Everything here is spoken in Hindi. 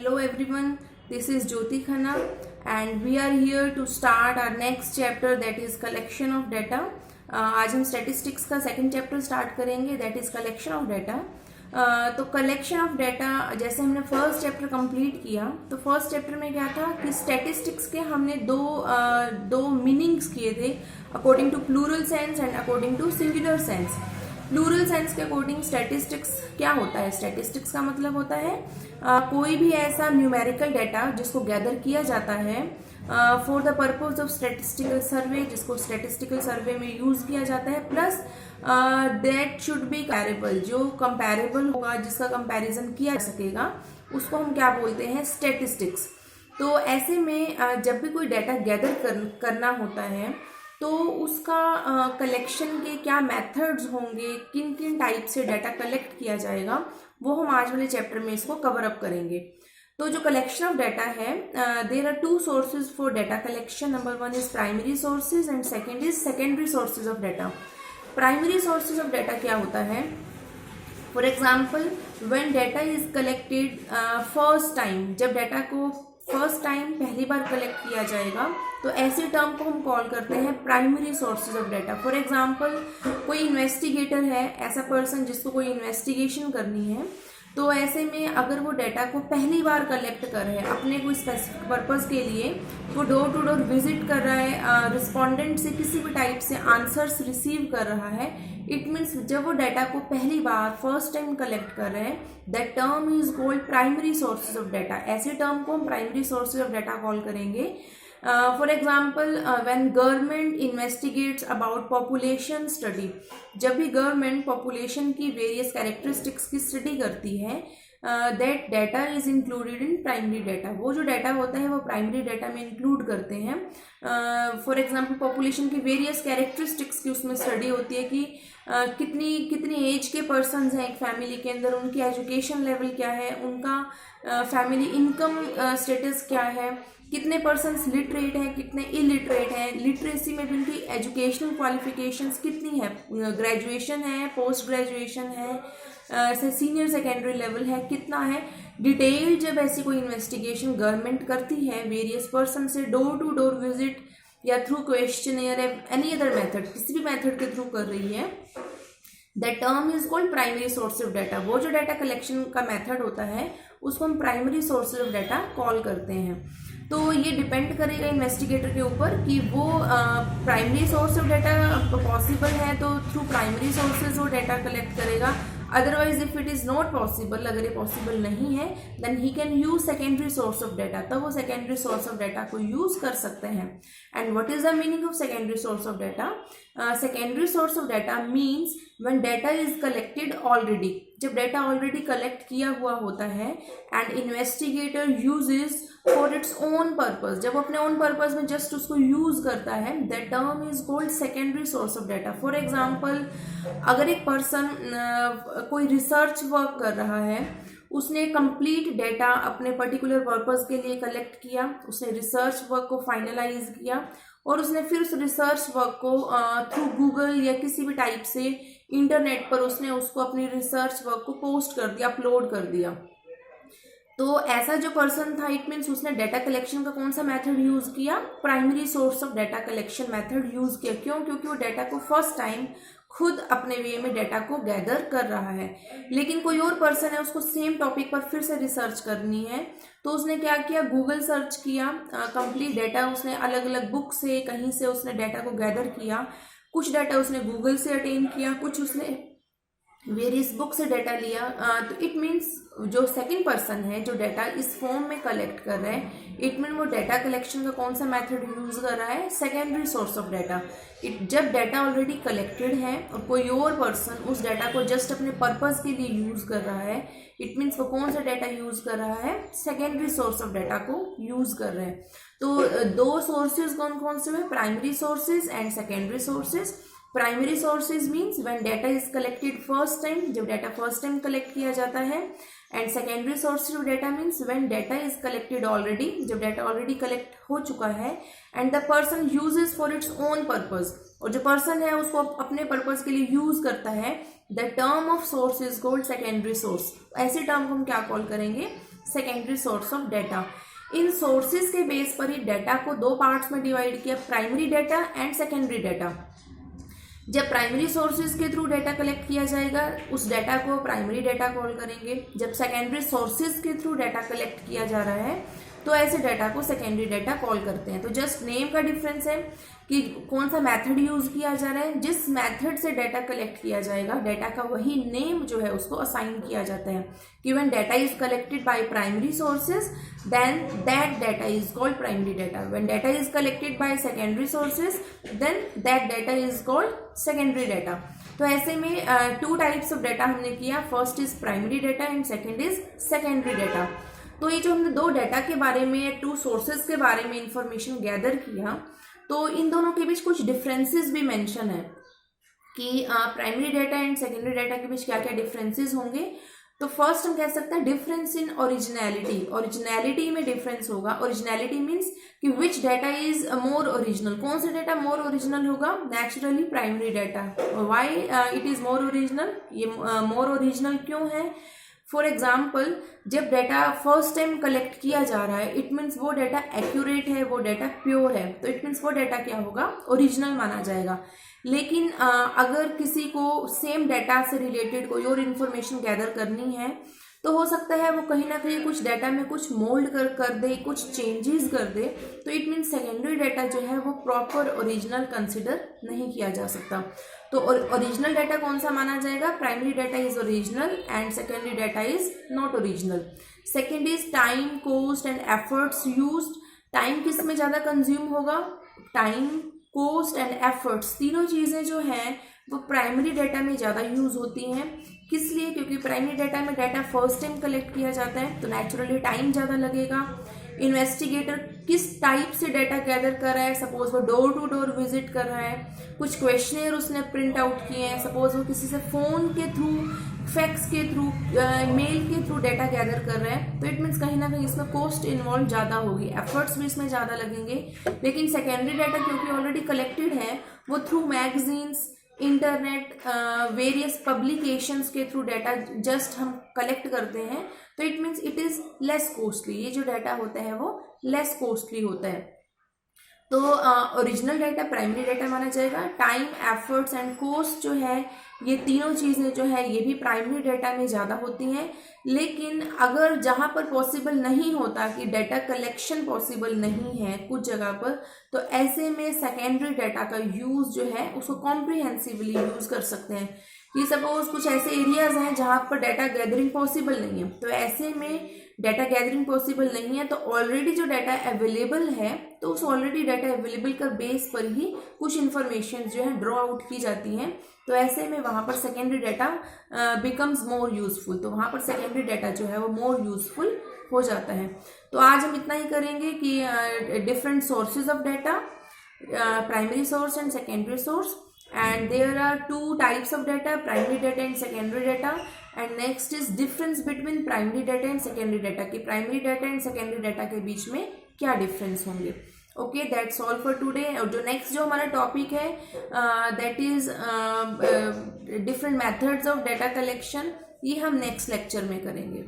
Hello everyone, this is Jyoti Khanna and we are here to start our next chapter that is collection of data. आज हम statistics का second chapter start करेंगे that is collection of data. तो collection of data जैसे हमने first chapter complete किया तो first chapter में क्या था कि statistics के हमने दो meanings किए थे according to plural sense and according to singular sense. Plural sense के अकॉर्डिंग स्टैटिस्टिक्स क्या होता है? स्टैटिस्टिक्स का मतलब होता है कोई भी ऐसा न्यूमेरिकल डाटा जिसको गैदर किया जाता है for the purpose of statistical survey, जिसको स्टैटिस्टिकल सर्वे में यूज किया जाता है, plus that should be comparable, जो कंपैरेबल होगा, जिसका कंपैरिजन किया जा सकेगा, उसको हम क्या बोलते हैं? स्टैटिस्टिक्स. तो ऐसे में जब भी कोई डाटा गैदर करना होता है तो उसका कलेक्शन के क्या मेथड्स होंगे, किन किन टाइप से डाटा कलेक्ट किया जाएगा, वो हम आज वाले चैप्टर में इसको कवर अप करेंगे. तो जो कलेक्शन ऑफ डाटा है, there are two sources for data collection. Number one is primary sources and second is secondary sources of data. Primary sources of data क्या होता है? For example when data is collected first time, जब डाटा को फर्स्ट टाइम पहली बार कलेक्ट किया जाएगा तो ऐसे टर्म को हम कॉल करते हैं primary sources of data. For example कोई इन्वेस्टिगेटर है, ऐसा पर्सन जिसको कोई इन्वेस्टिगेशन करनी है, तो ऐसे में अगर वो डाटा को पहली बार कलेक्ट कर रहे हैं अपने कोई स्पेसिफिक पर्पस के लिए, वो डोर टू डोर विजिट कर रहा है, रिस्पोंडेंट से किसी भी टाइप से आंसर्स रिसीव कर रहा है, इट मीन्स जब वो डाटा को पहली बार फर्स्ट टाइम कलेक्ट कर रहे हैं, that term is called primary sources of data. ऐसे टर्म को हम primary sources of data call करेंगे. For example when government investigates about population study, जब भी गवर्नमेंट पॉपुलेशन की वेरियस कैरेक्टरिस्टिक्स की स्टडी करती है, that data is included in primary data. वो जो डाटा होता है वो प्राइमरी डाटा में इंक्लूड करते हैं. फॉर एग्जांपल पॉपुलेशन की वेरियस कैरेक्टरिस्टिक्स की उसमें स्टडी होती है कि कितनी एज के पर्सन्स हैं एक फैमिली के अंदर, उनकी एजुकेशन लेवल क्या है, उनका फैमिली इनकम स्टेटस क्या है, कितने पर्सन्स लिटरेट हैं, कितने इलिटरेट हैं, लिटरेसी में भी उनकी एजुकेशनल क्वालिफिकेशंस कितनी है, ग्रेजुएशन है, पोस्ट ग्रेजुएशन है, सीनियर सेकेंडरी लेवल है, कितना है. डिटेल जब ऐसी कोई इन्वेस्टिगेशन गवर्नमेंट करती है वेरियस पर्सन से डोर टू डोर विजिट या through questionnaire any other method, किसी भी मेथड के थ्रू कर रही है, that term is called primary source of data. वो जो डाटा कलेक्शन का मेथड होता है उसको हम primary sources of data call करते हैं. तो ये डिपेंड करेगा इन्वेस्टिगेटर के ऊपर कि वो primary source of data possible है तो थ्रू प्राइमरी सोर्सेज वो डाटा कलेक्ट करेगा. Otherwise if it is not possible, अगर ये पॉसिबल नहीं है, then he can use secondary source of data. तब वो सेकेंडरी सोर्स ऑफ डाटा को यूज कर सकते हैं. And what is the meaning of secondary source of data? Secondary source of data means when data is collected already, जब डाटा ऑलरेडी कलेक्ट किया हुआ होता है and investigator uses for its own purpose, जब अपने ओन पर्पज में जस्ट उसको यूज करता है, that term is called secondary source of data. For example अगर एक पर्सन कोई रिसर्च वर्क कर रहा है, उसने कंप्लीट डाटा अपने पर्टिकुलर पर्पस के लिए कलेक्ट किया, उसने रिसर्च वर्क को फाइनलाइज किया और उसने फिर उस रिसर्च वर्क को थ्रू गूगल या किसी भी टाइप से इंटरनेट पर उसने उसको अपनी रिसर्च वर्क को पोस्ट कर दिया, अपलोड कर दिया. तो ऐसा जो पर्सन था, इट मीन्स उसने डाटा कलेक्शन का कौन सा मेथड यूज किया? Primary source of data collection method use किया. क्यों? क्योंकि वो डाटा को फर्स्ट टाइम खुद अपने वे में डाटा को गैदर कर रहा है. लेकिन कोई और पर्सन है, उसको सेम टॉपिक पर फिर से रिसर्च करनी है, तो उसने क्या किया? गूगल सर्च किया, कंप्लीट डाटा उसने अलग अलग बुक से कहीं से उसने डाटा को गैदर किया. कुछ डाटा उसने गूगल से अटेन किया, कुछ उसने वेरियस बुक से डाटा लिया. तो इट मीन्स जो सेकंड पर्सन है जो डाटा इस फॉर्म में कलेक्ट कर रहा है, इट मीन वो डाटा कलेक्शन का कौन सा मेथड यूज कर रहा है? Secondary source of data. जब डाटा ऑलरेडी कलेक्टेड है और कोई और पर्सन उस डाटा को जस्ट अपने पर्पस के लिए यूज कर रहा है, इट मीन्स वो कौन सा डाटा यूज कर रहा है? सेकेंडरी सोर्स ऑफ डाटा को यूज कर रहे हैं. तो दो सोर्सेज कौन कौन से हैं? Primary sources and secondary sources. Primary sources means when data is collected first time, जब डाटा फर्स्ट टाइम कलेक्ट किया जाता है. And secondary sources of data means when data is collected already, जब डाटा ऑलरेडी कलेक्ट हो चुका है and the person uses for its own purpose, और जो पर्सन है उसको अपने पर्पज के लिए यूज करता है, the term of source is called secondary source. ऐसे टर्म को हम क्या कॉल करेंगे? Secondary source of data. In sources के बेस पर ही डाटा को दो पार्ट्स में डिवाइड किया, primary data and secondary data. जब प्राइमरी सोर्सेज के थ्रू डाटा कलेक्ट किया जाएगा उस डाटा को प्राइमरी डाटा कॉल करेंगे। जब सेकेंडरी सोर्सेज के थ्रू डाटा कलेक्ट किया जा रहा है तो ऐसे डाटा को सेकेंडरी डाटा कॉल करते हैं। तो जस्ट नेम का डिफरेंस है कि कौन सा मेथड यूज किया जा रहा है। जिस मेथड से डाटा कलेक्ट किया जाएगा डाटा का वही नेम जो है उसको असाइन किया जाता है कि when data is collected by primary sources then that data is called primary data. When data is collected by secondary sources then that data is called secondary data. तो ऐसे में टू टाइप्स ऑफ डाटा हमने किया, first is primary data and second is secondary data. तो ये जो हमने दो डाटा के बारे में, टू सोर्सेज के बारे में इंफॉर्मेशन गैदर किया, तो इन दोनों के बीच कुछ डिफरेंसेस भी मेंशन है कि primary data and secondary data के बीच क्या क्या डिफरेंसेस होंगे। तो फर्स्ट हम कह सकते हैं डिफरेंस इन ओरिजिनलिटी। ओरिजिनलिटी में डिफरेंस होगा। ओरिजिनलिटी मीन्स कि विच डाटा इज मोर ओरिजिनल। कौन सा डाटा मोर ओरिजिनल होगा? Naturally primary data. Why it is more original? ये मोर ओरिजिनल क्यों है? फॉर एग्जाम्पल, जब डाटा फर्स्ट टाइम कलेक्ट किया जा रहा है इट मीन्स वो डाटा एक्यूरेट है, वो डाटा प्योर है, तो इट मीन्स वो डाटा क्या होगा? ओरिजिनल माना जाएगा। लेकिन अगर किसी को सेम डाटा से रिलेटेड कोई और इन्फॉर्मेशन गैदर करनी है तो हो सकता है वो कहीं ना कहीं कुछ डाटा में कुछ मोल्ड कर दे, कुछ चेंजेस कर दे, तो इट मीन्स सेकेंडरी डाटा जो है वो प्रॉपर ओरिजिनल कंसिडर नहीं किया जा सकता। तो ओरिजिनल डाटा कौन सा माना जाएगा? Primary data is original and secondary data is not original. Second is time, cost and efforts used. Time किस में ज़्यादा कंज्यूम होगा? टाइम, कॉस्ट एंड एफर्ट्स, तीनों चीज़ें जो हैं वो प्राइमरी डाटा में ज़्यादा यूज होती हैं। किस लिए? क्योंकि प्राइमरी डाटा में डाटा फर्स्ट टाइम कलेक्ट किया जाता है तो नेचुरली टाइम ज़्यादा लगेगा। इन्वेस्टिगेटर किस टाइप से डाटा गैदर कर रहा है, सपोज वो डोर टू डोर विजिट कर रहा है, कुछ क्वेश्चनर उसने प्रिंट आउट किए हैं, सपोज वो किसी से फ़ोन के थ्रू, फैक्स के थ्रू, मेल के थ्रू डाटा गैदर कर रहे हैं, तो इट मीन्स कहीं ना कहीं इसमें कॉस्ट इन्वॉल्व ज़्यादा होगी, एफर्ट्स भी इसमें ज़्यादा लगेंगे। लेकिन सेकेंडरी डाटा क्योंकि ऑलरेडी कलेक्टेड है, वो through magazines, internet, various publications के थ्रू डाटा जस्ट हम कलेक्ट करते हैं, तो it means it is less costly. ये जो डाटा होता है वो लेस कॉस्टली होता है। तो ओरिजिनल डाटा प्राइमरी डाटा माना जाएगा। टाइम, एफर्ट्स एंड कॉस्ट जो है ये तीनों चीज़ें जो है ये भी प्राइमरी डाटा में ज़्यादा होती हैं। लेकिन अगर जहाँ पर पॉसिबल नहीं होता कि डाटा कलेक्शन पॉसिबल नहीं है कुछ जगह पर, तो ऐसे में सेकेंडरी डाटा का यूज़ जो है उसको कॉम्प्रिहेंसिवली यूज़ कर सकते हैं। कि सपोज कुछ ऐसे एरियाज हैं जहाँ पर डाटा गैदरिंग पॉसिबल नहीं है, तो ऐसे में डाटा गैदरिंग पॉसिबल नहीं है तो ऑलरेडी जो डाटा अवेलेबल है तो उस ऑलरेडी डाटा अवेलेबल का बेस पर ही कुछ इन्फॉर्मेशन जो है ड्रॉ आउट की जाती हैं। तो ऐसे में वहाँ पर secondary data becomes more useful, तो वहाँ पर सेकेंडरी डाटा जो है वो मोर यूजफुल हो जाता है। तो आज हम इतना ही करेंगे कि different sources of data, primary source and secondary source, and there are two types of data, primary data and secondary data, and next is difference between primary data and secondary data कि primary data and secondary data के बीच में क्या difference होंगे। Okay, that's all for today. और जो नेक्स्ट जो हमारा टॉपिक है that is different methods of data collection, ये हम नेक्स्ट लेक्चर में करेंगे।